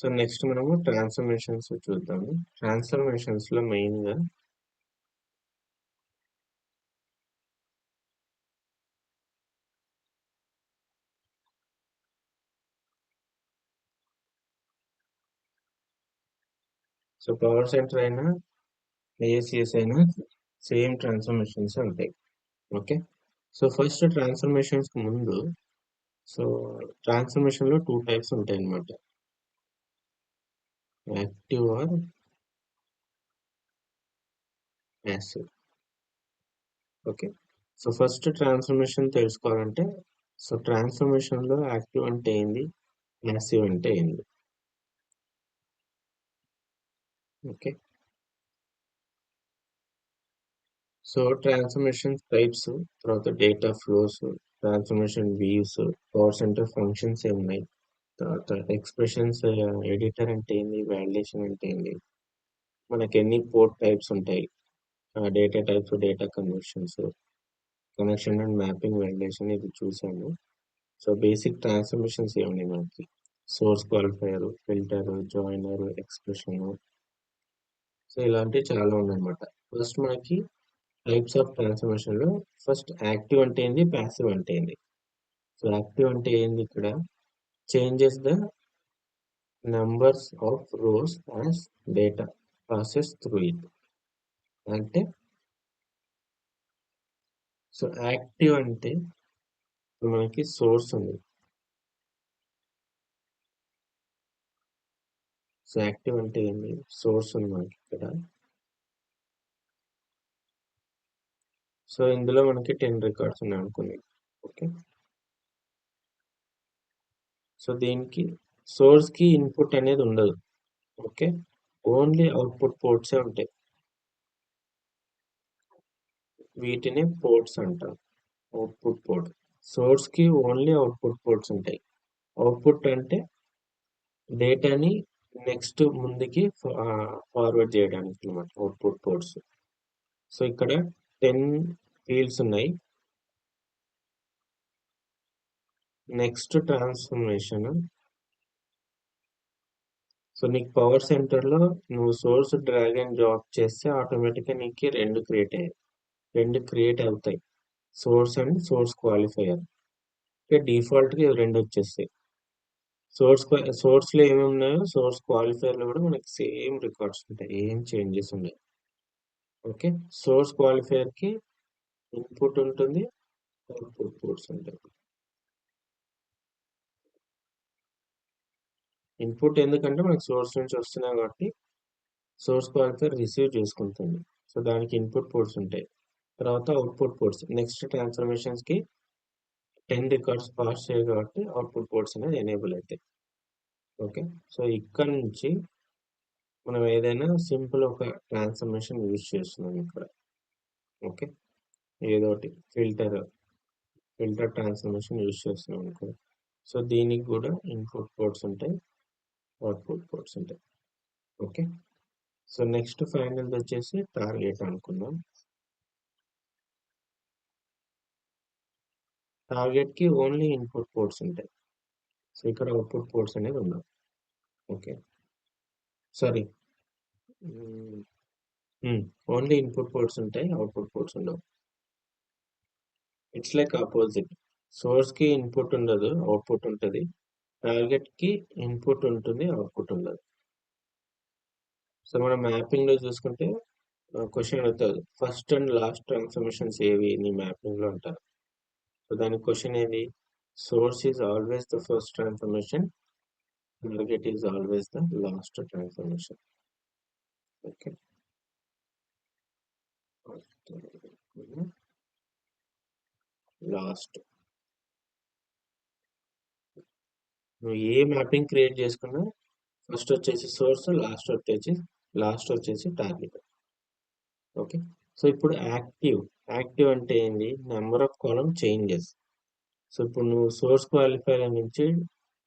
So next మనము transformations చూద్దాము. Transformations లో మెయిన్ గా సో పవర్ సెంటర్ అయినా ఏఎస్సిఎస్ అయినా సేమ్ ట్రాన్స్ఫర్మేషన్స్ ఉంటాయి. ఓకే. సో ఫస్ట్ ట్రాన్స్ఫర్మేషన్స్ కి ముందు సో ట్రాన్స్ఫర్మేషన్ లో టూ టైప్స్ ఉంటాయి అన్నమాట. Active or passive. Okay. So first transformation తెలుసుకోవాలంటే సో ట్రాన్స్ఫర్మేషన్ లో యాక్టివ్ అంటే ఏంది, ప్యాసివ్ అంటే ఏంది. ఓకే. సో ట్రాన్స్ఫర్మేషన్ టైప్స్, తర్వాత data flows, transformation views, power centre functions ఏమున్నాయి, తర్వాత ఎక్స్ప్రెషన్స్, ఎడిటర్ అంటే ఏంది, వాలిడేషన్ అంటే ఏంది, మనకి ఎన్ని పోర్ట్ టైప్స్ ఉంటాయి, data types, data conversions, connection and mapping, validation ఇది చూసాము. సో బేసిక్ ట్రాన్స్ఫర్మేషన్స్ ఏమున్నాయి మనకి, source qualifier, filter, joiner, expression, so ఇలాంటివి చాలా ఉన్నాయన్నమాట. ఫస్ట్ మనకి టైప్స్ ఆఫ్ ట్రాన్స్ఫర్మేషన్ లో ఫస్ట్ యాక్టివ్ అంటే ఏంది, ప్యాసివ్ అంటే ఏంది. సో యాక్టివ్ అంటే ఏంది, ఇక్కడ changes the numbers of rose as data passes through it. అంటే సో యాక్టివ్ అంటే ఇప్పుడు మనకి సోర్స్ ఉంది. సో యాక్టివ్ అంటే ఏంది, సోర్స్ ఉంది మనకి ఇక్కడ. సో ఇందులో మనకి 10 రికార్డ్స్ ఉన్నాయి అనుకుంది. ఓకే. సో దీనికి సోర్స్ కి ఇన్పుట్ అనేది ఉండదు. ఓకే. ఓన్లీ అవుట్పుట్ పోర్ట్సే ఉంటాయి. వీటిని పోర్ట్స్ అంటాం. Output port. సోర్స్ కి ఓన్లీ అవుట్పుట్ పోర్ట్స్ ఉంటాయి. అవుట్పుట్ అంటే డేటాని నెక్స్ట్ ముందుకి ఫార్వర్డ్ చేయడానికి అనమాట అవుట్పుట్ పోర్ట్స్. సో ఇక్కడ 10 ఫీల్డ్స్ ఉన్నాయి. Next transformation. సో నీకు పవర్ సెంటర్ లో నువ్వు సోర్స్ డ్రాగ్ అండ్ డ్రాప్ చేస్తే ఆటోమేటిక్ గా నీకు రెండు క్రియేట్ అవుతాయి, source and source qualifier. Default గా ఇవి రెండు వచ్చేస్తాయి. సోర్స్ లో ఏమి ఉన్నాయో సోర్స్ క్వాలిఫైయర్ లో కూడా మనకి సేమ్ రికార్డ్స్ ఉంటాయి, ఏం చేంజెస్ ఉన్నాయి. ఓకే. సోర్స్ క్వాలిఫైయర్ కి ఇన్పుట్ ఉంటుంది, అవుట్పుట్ పోర్ట్స్ ఉంటాయి. ఇన్పుట్ ఎందుకంటే మనకి సోర్స్ నుంచి వస్తున్నాయి కాబట్టి సోర్స్ క్వాలిఫైయర్ రిసీవ్ చేసుకుంటుంది. సో దానికి ఇన్పుట్ పోర్ట్స్ ఉంటాయి. తర్వాత అవుట్పుట్ పోర్ట్స్ నెక్స్ట్ ట్రాన్స్ఫర్మేషన్స్ కి 10 రికార్డ్స్ పాస్ చేయాలి కాబట్టి అవుట్పుట్ పోర్ట్స్ అనేది ఎనేబుల్ అవుతాయి. ఓకే. సో ఇక్కడ నుంచి మనం ఏదైనా సింపుల్ ఒక ట్రాన్స్ఫర్మేషన్ యూజ్ చేస్తున్నాం ఇక్కడ. ఓకే. ఏదో ఒకటి ఫిల్టర్ ట్రాన్స్ఫర్మేషన్ యూజ్ చేస్తున్నాం అనుకో. సో దీనికి కూడా ఇన్పుట్ పోర్ట్స్ ఉంటాయి, అవుట్పుట్ పోర్ట్స్ ఉంటాయి. ఓకే. సో నెక్స్ట్ ఫైనల్ వచ్చేసి టార్గెట్ అనుకుందాం. టార్గెట్ కి ఓన్లీ ఇన్పుట్ పోర్ట్స్ ఉంటాయి. సో ఇక్కడ అవుట్పుట్ పోర్ట్స్ అనేది ఉండవు. Okay. Sorry, only input ports ఉంటాయి, అవుట్పుట్ పోర్ట్స్ ఉండవు. It's like opposite. సోర్స్ కి ఇన్పుట్ ఉండదు, అవుట్పుట్ ఉంటుంది. టార్గెట్ కి ఇన్పుట్ ఉంటుంది, అవుట్పుట్ ఉండదు. సో మనం మ్యాపింగ్ లో చూసుకుంటే క్వశ్చన్ అడుగుతారు, ఫస్ట్ అండ్ లాస్ట్ ట్రాన్స్ఫర్మేషన్స్ ఏవి నీ మ్యాపింగ్ లో అంటారు. సో దాని క్వశ్చన్ ఏది, source is always the first transformation, target is always the last transformation. Okay. Last, నువ్వు ఏ మ్యాపింగ్ క్రియేట్ చేసుకున్నా ఫస్ట్ వచ్చేసి సోర్స్, లాస్ట్ వచ్చేసి టార్గెట్. ఓకే. సో ఇప్పుడు యాక్టివ్ అంటే ఏంటి, number of column changes. So ఇప్పుడు నువ్వు సోర్స్ క్వాలిఫైర్ నుంచి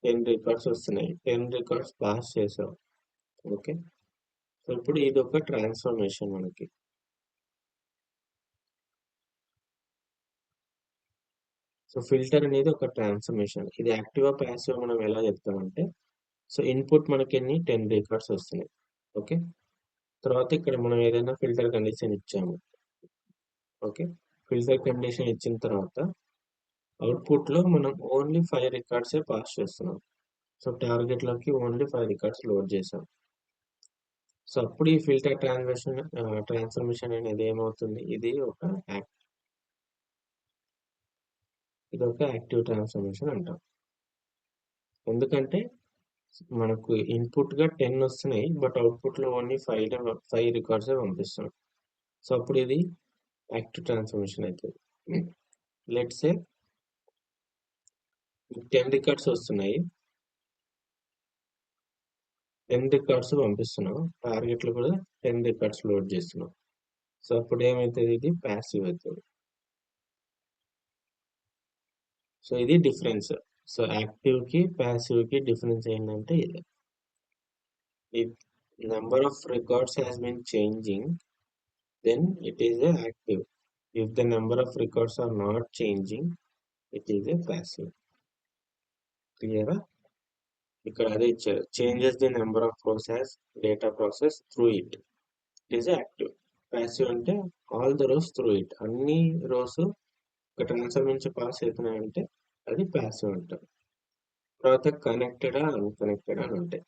10 రికార్డ్స్ వస్తున్నాయి, 10 రికార్డ్స్ పాస్ చేసావు. ఓకే. సో ఇప్పుడు ఇది ఒక ట్రాన్స్ఫర్మేషన్ మనకి. సో ఫిల్టర్ అనేది ఒక ట్రాన్స్ఫర్మేషన్. ఇది యాక్టివ్ ప్యాసివ్ మనం ఎలా చెప్తామంటే, సో ఇన్పుట్ మనకి ఎన్ని 10 రికార్డ్స్ వస్తున్నాయి. ఓకే. తర్వాత ఇక్కడ మనం ఏదైనా ఫిల్టర్ కండిషన్ ఇచ్చాము. ఓకే. ఫిల్టర్ కండిషన్ ఇచ్చిన తర్వాత అవుట్పుట్ లో మనం ఓన్లీ 5 రికార్డ్సే పాస్ చేస్తున్నాం. సో టార్గెట్ లోకి ఓన్లీ 5 రికార్డ్స్ లోడ్ చేసాం. సో అప్పుడు ఈ ఫిల్టర్ ట్రాన్స్ఫర్మేషన్ అనేది ఏమవుతుంది, ఇది ఒక యాక్టివ్ ట్రాన్స్ఫర్మేషన్ అంటాం. ఎందుకంటే మనకు ఇన్పుట్ గా 10 వస్తున్నాయి, బట్ అవుట్పుట్ లో ఓన్లీ 5 రికార్డ్స్ పంపిస్తున్నాం. సో అప్పుడు ఇది యాక్టివ్ ట్రాన్స్ఫర్మేషన్ అవుతుంది. లెట్స్ సే 10 రికార్డ్స్ వస్తున్నాయి, 10 రికార్డ్స్ పంపిస్తున్నాం, టార్గెట్ లో కూడా 10 రికార్డ్స్ లోడ్ చేస్తున్నాం. సో అప్పుడు ఏమవుతుంది, ఇది ప్యాసివ్ అవుతుంది. సో ఇది డిఫరెన్స్. సో యాక్టివ్ కి ప్యాసివ్ కి డిఫరెన్స్ ఏంటంటే ఇది. If number of records has been changing, then it is a active. If the number of records are not changing, it is a passive. Clear? ఇక్కడ అదే ఇచ్చారు, changes the number of process data process through it. It is active. Passive అంటే all the rows through it. అన్ని rows ఒక transfer నుంచి pass అవుతున్నాయంటే అది passive అంటారు. తర్వాత కనెక్టెడ్ అన్కనెక్టెడ్ అని ఉంటాయి.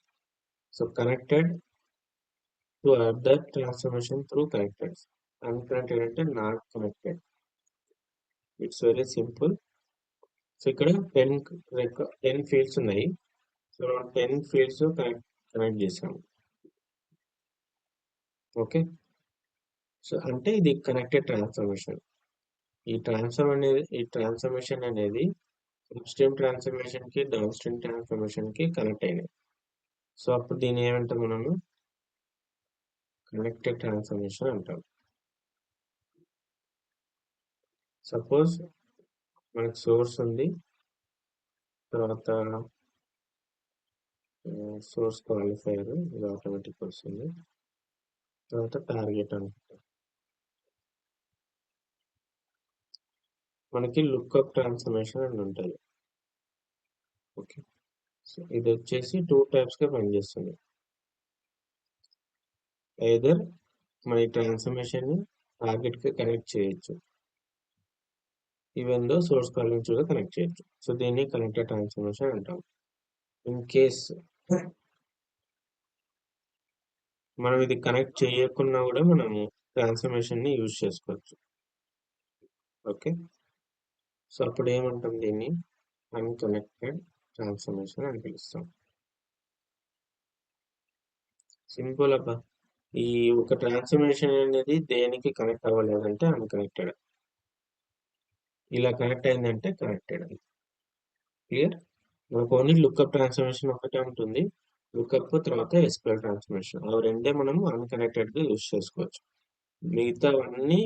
So connected to other transformation through connected. Unconnected అంటే not connected. It's very simple. So ఇక్కడ 10 ఫీల్డ్స్ ఉన్నాయి. సో 10 ఫీల్డ్స్ కనెక్ట్ చేసాము. ఓకే. సో అంటే ఇది కనెక్టెడ్ ట్రాన్స్ఫర్మేషన్. ఈ ట్రాన్స్ఫర్మేషన్ అనేది అప్ స్ట్రీమ్ ట్రాన్స్ఫర్మేషన్ కి డౌన్ స్ట్రీమ్ ట్రాన్స్ఫర్మేషన్ కి కనెక్ట్ అయినాయి. సో అప్పుడు దీన్ని ఏమంటాం మనము, కనెక్టెడ్ ట్రాన్స్ఫర్మేషన్ అంటాం. సపోజ్ మనకు సోర్స్ ఉంది, తర్వాత సోర్స్ క్వాలిఫైయర్, ఇది ఆటోమేటిక్ వస్తుంది, తర్వాత టార్గెట్ అనుకుంటాం. మనకి లుక్అప్ ట్రాన్స్ఫర్మేషన్ అని ఉంటుంది. ఓకే. సో ఇది వచ్చేసి 2 టైప్స్ గా పనిచేస్తుంది. ఐదర్ మన ట్రాన్స్ఫర్మేషన్ ని టార్గెట్ కి కనెక్ట్ చేయొచ్చు, ఈవెన్ దో సోర్స్ కాల్ నుంచి కూడా కనెక్ట్ చేయొచ్చు. సో దీన్ని కనెక్టెడ్ ట్రాన్స్ఫర్మేషన్ అంటాం. ఇన్ కేస్ మనం ఇది కనెక్ట్ చేయకున్నా కూడా మనము ట్రాన్స్ఫర్మేషన్ ని యూజ్ చేసుకోవచ్చు. ఓకే. సో అప్పుడు ఏమంటాం, దీన్ని అన్కనెక్టెడ్ ట్రాన్స్ఫర్మేషన్ అని పిలుస్తాం. సింపుల్ అబ్బా. ఈ ఒక ట్రాన్స్ఫర్మేషన్ అనేది దేనికి కనెక్ట్ అవ్వలేదంటే అన్కనెక్టెడ్, ఇలా కనెక్ట్ అయిందంటే కనెక్టెడ్. క్లియర్? మనకు ఓన్లీ లుక్అప్ ట్రాన్స్ఫర్మేషన్ ఒకటే ఉంటుంది. లుక్అప్ తర్వాత ఎస్క్యూఎల్ ట్రాన్స్ఫర్మేషన్, అవి రెండే మనం అన్కనెక్టెడ్ గా యూజ్ చేసుకోవచ్చు. మిగతావన్నీ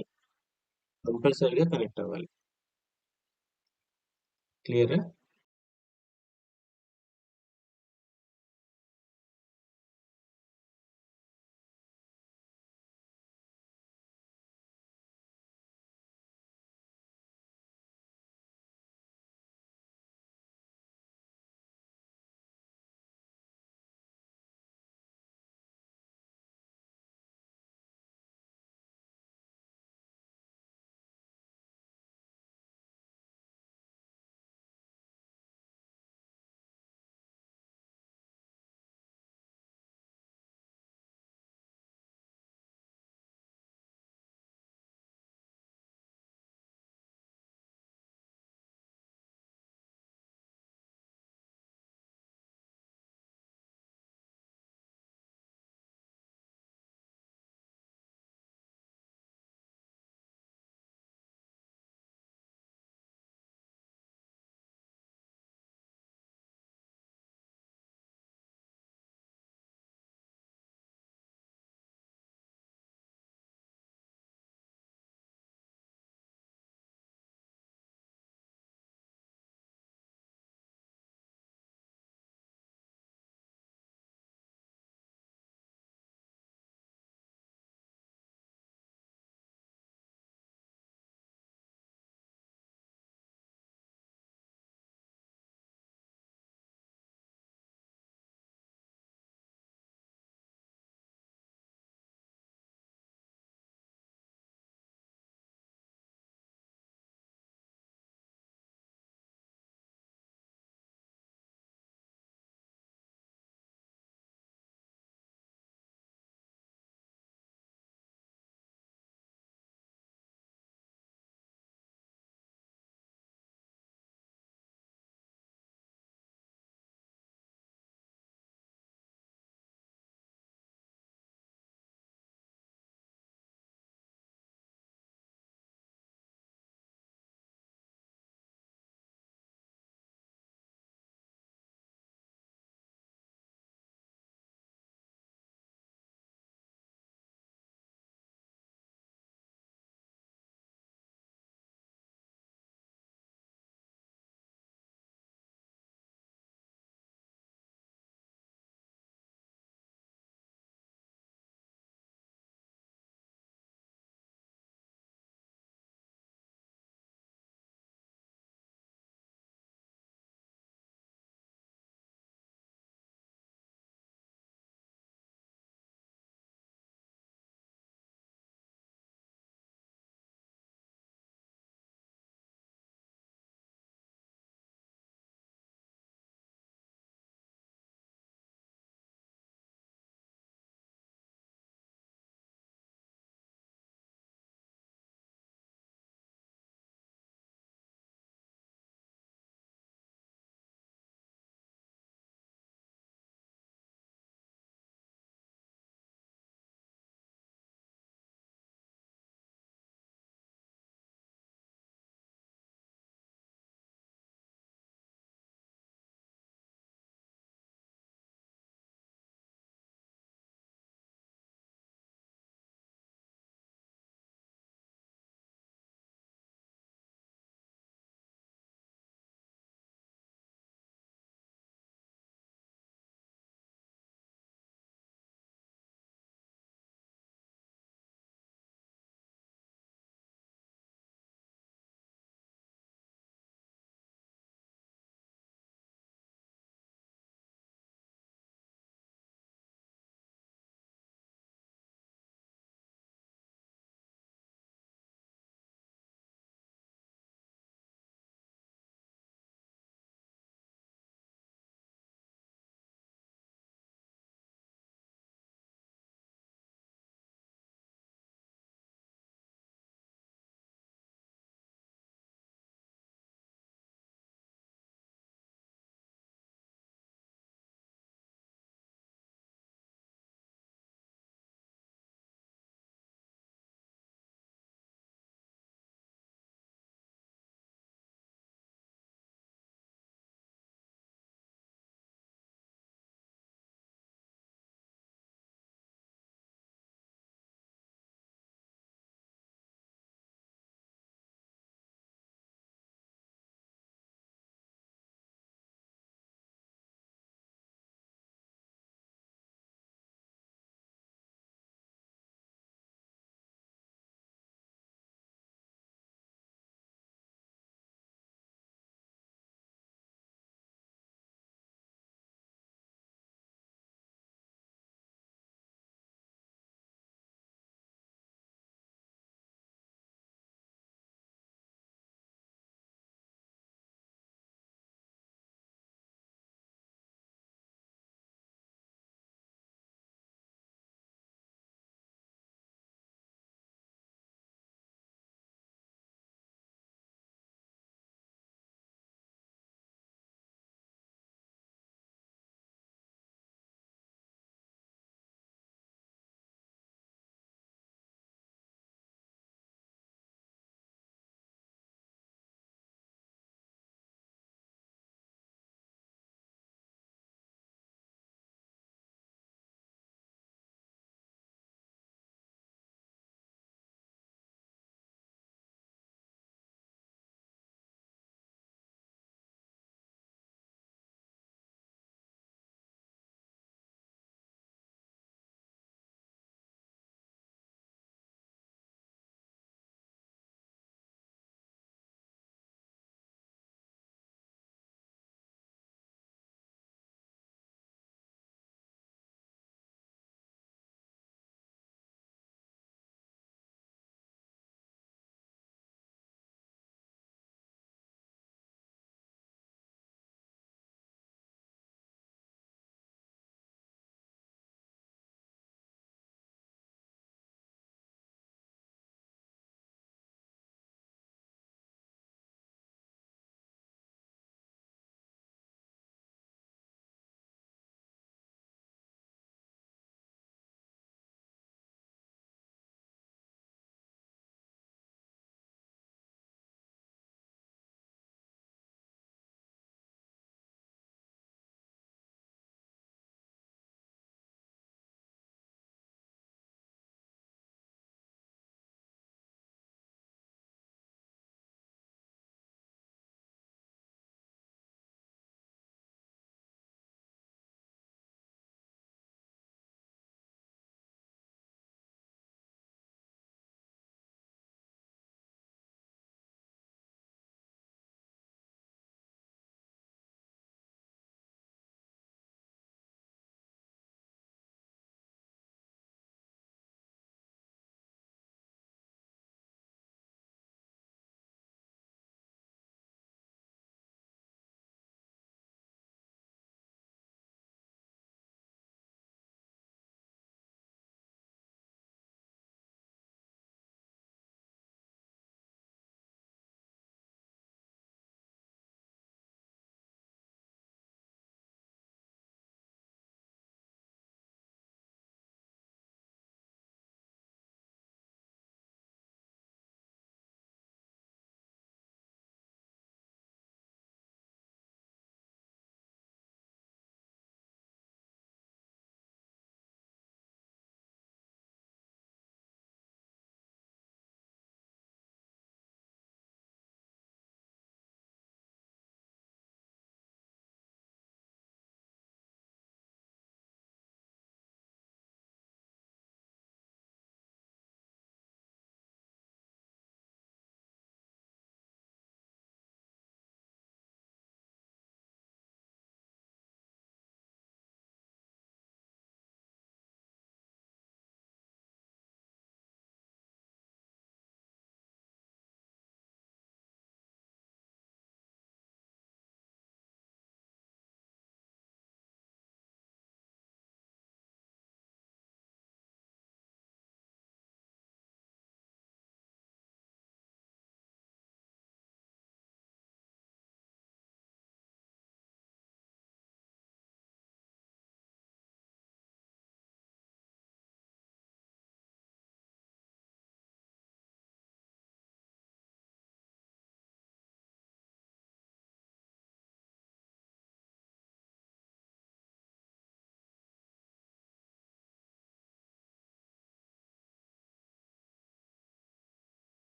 కంపల్సరీగా కనెక్ట్ అవ్వాలి. క్లియరా?